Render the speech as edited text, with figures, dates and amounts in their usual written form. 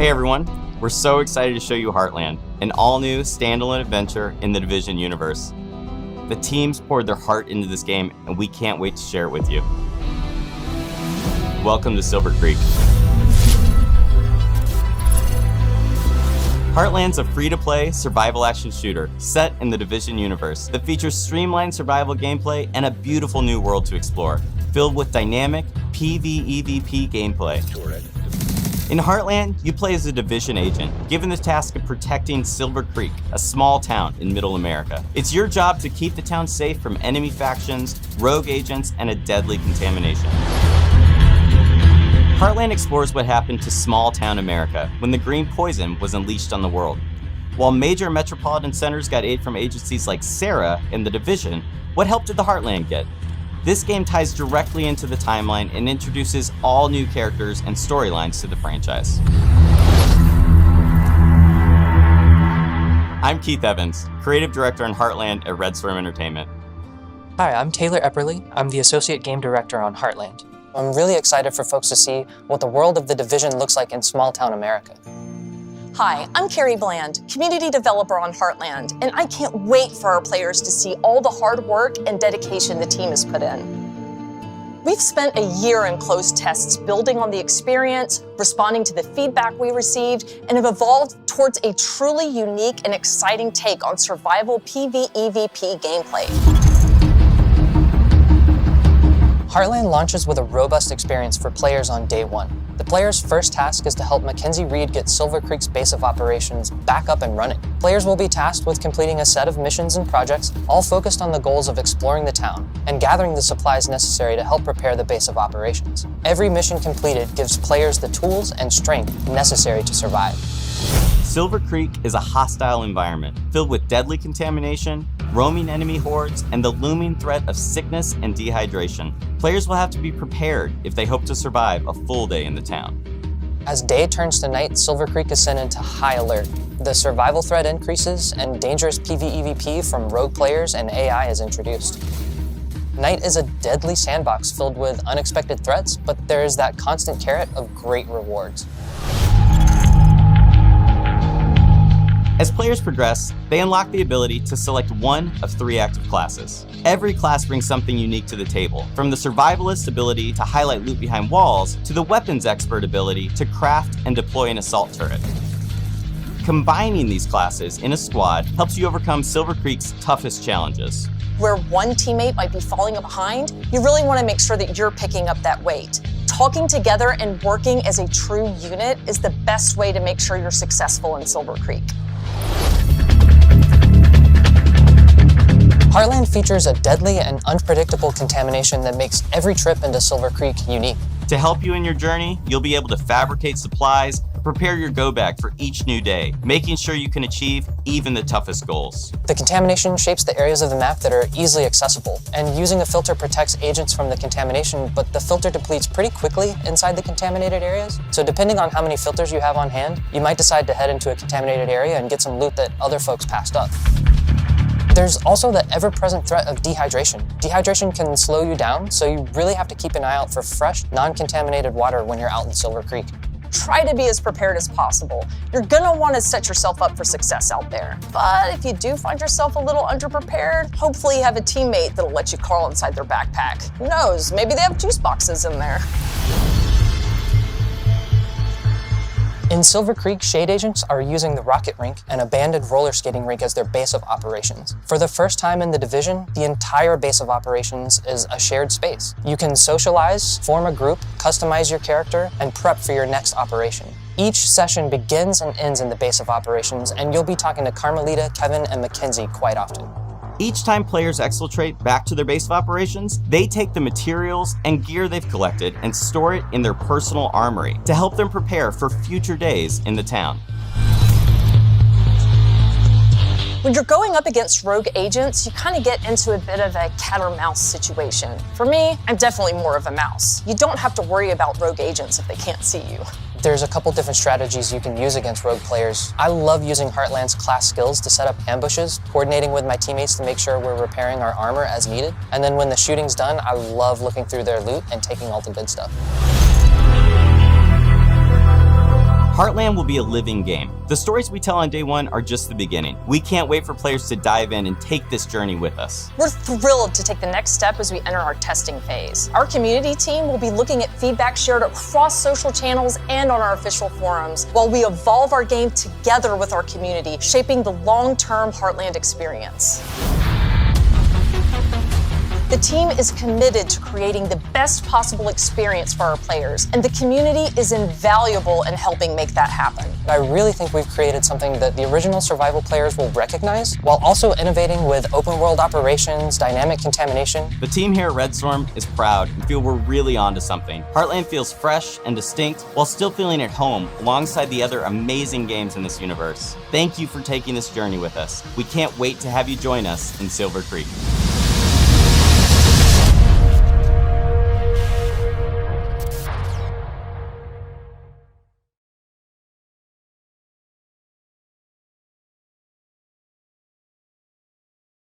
Hey everyone, we're so excited to show you Heartland, an all-new standalone adventure in the Division universe. The teams poured their heart into this game, and we can't wait to share it with you. Welcome to Silver Creek. Heartland's a free-to-play survival action shooter set in the Division universe that features streamlined survival gameplay and a beautiful new world to explore, filled with dynamic PvEvP gameplay. In Heartland, you play as a Division agent, given the task of protecting Silver Creek, a small town in Middle America. It's your job to keep the town safe from enemy factions, rogue agents, and a deadly contamination. Heartland explores what happened to small-town America when the green poison was unleashed on the world. While major metropolitan centers got aid from agencies like SARA and the Division, what help did the Heartland get? This game ties directly into the timeline and introduces all new characters and storylines to the franchise. I'm Keith Evans, Creative Director on Heartland at Red Storm Entertainment. Hi, I'm Taylor Epperly. I'm the Associate Game Director on Heartland. I'm really excited for folks to see what the world of the Division looks like in small-town America. Hi, I'm Carrie Bland, Community Developer on Heartland, and I can't wait for our players to see all the hard work and dedication the team has put in. We've spent a year in closed tests building on the experience, responding to the feedback we received, and have evolved towards a truly unique and exciting take on survival PvEvP gameplay. Heartland launches with a robust experience for players on day one. The player's first task is to help Mackenzie Reed get Silver Creek's base of operations back up and running. Players will be tasked with completing a set of missions and projects, all focused on the goals of exploring the town and gathering the supplies necessary to help prepare the base of operations. Every mission completed gives players the tools and strength necessary to survive. Silver Creek is a hostile environment filled with deadly contamination, roaming enemy hordes, and the looming threat of sickness and dehydration. Players will have to be prepared if they hope to survive a full day in the town. As day turns to night, Silver Creek is sent into high alert. The survival threat increases, and dangerous PvEvP from rogue players and AI is introduced. Night is a deadly sandbox filled with unexpected threats, but there is that constant carrot of great rewards. As players progress, they unlock the ability to select one of 3 active classes. Every class brings something unique to the table, from the survivalist ability to highlight loot behind walls, to the weapons expert ability to craft and deploy an assault turret. Combining these classes in a squad helps you overcome Silver Creek's toughest challenges. Where one teammate might be falling behind, you really want to make sure that you're picking up that weight. Talking together and working as a true unit is the best way to make sure you're successful in Silver Creek. Heartland features a deadly and unpredictable contamination that makes every trip into Silver Creek unique. To help you in your journey, you'll be able to fabricate supplies, prepare your go-bag for each new day, making sure you can achieve even the toughest goals. The contamination shapes the areas of the map that are easily accessible, and using a filter protects agents from the contamination, but the filter depletes pretty quickly inside the contaminated areas. So depending on how many filters you have on hand, you might decide to head into a contaminated area and get some loot that other folks passed up. There's also the ever-present threat of dehydration. Dehydration can slow you down, so you really have to keep an eye out for fresh, non-contaminated water when you're out in Silver Creek. Try to be as prepared as possible. You're gonna want to set yourself up for success out there. But if you do find yourself a little underprepared, hopefully you have a teammate that'll let you crawl inside their backpack. Who knows, maybe they have juice boxes in there. In Silver Creek, Shade Agents are using the rocket rink, an abandoned roller skating rink, as their base of operations. For the first time in the Division, the entire base of operations is a shared space. You can socialize, form a group, customize your character, and prep for your next operation. Each session begins and ends in the base of operations, and you'll be talking to Carmelita, Kevin, and Mackenzie quite often. Each time players exfiltrate back to their base of operations, they take the materials and gear they've collected and store it in their personal armory to help them prepare for future days in the town. When you're going up against rogue agents, you kind of get into a bit of a cat or mouse situation. For me, I'm definitely more of a mouse. You don't have to worry about rogue agents if they can't see you. There's a couple different strategies you can use against rogue players. I love using Heartland's class skills to set up ambushes, coordinating with my teammates to make sure we're repairing our armor as needed. And then when the shooting's done, I love looking through their loot and taking all the good stuff. Heartland will be a living game. The stories we tell on day one are just the beginning. We can't wait for players to dive in and take this journey with us. We're thrilled to take the next step as we enter our testing phase. Our community team will be looking at feedback shared across social channels and on our official forums while we evolve our game together with our community, shaping the long-term Heartland experience. The team is committed to creating the best possible experience for our players, and the community is invaluable in helping make that happen. I really think we've created something that the original survival players will recognize, while also innovating with open world operations, dynamic contamination. The team here at Red Storm is proud and feel we're really onto something. Heartland feels fresh and distinct while still feeling at home alongside the other amazing games in this universe. Thank you for taking this journey with us. We can't wait to have you join us in Silver Creek.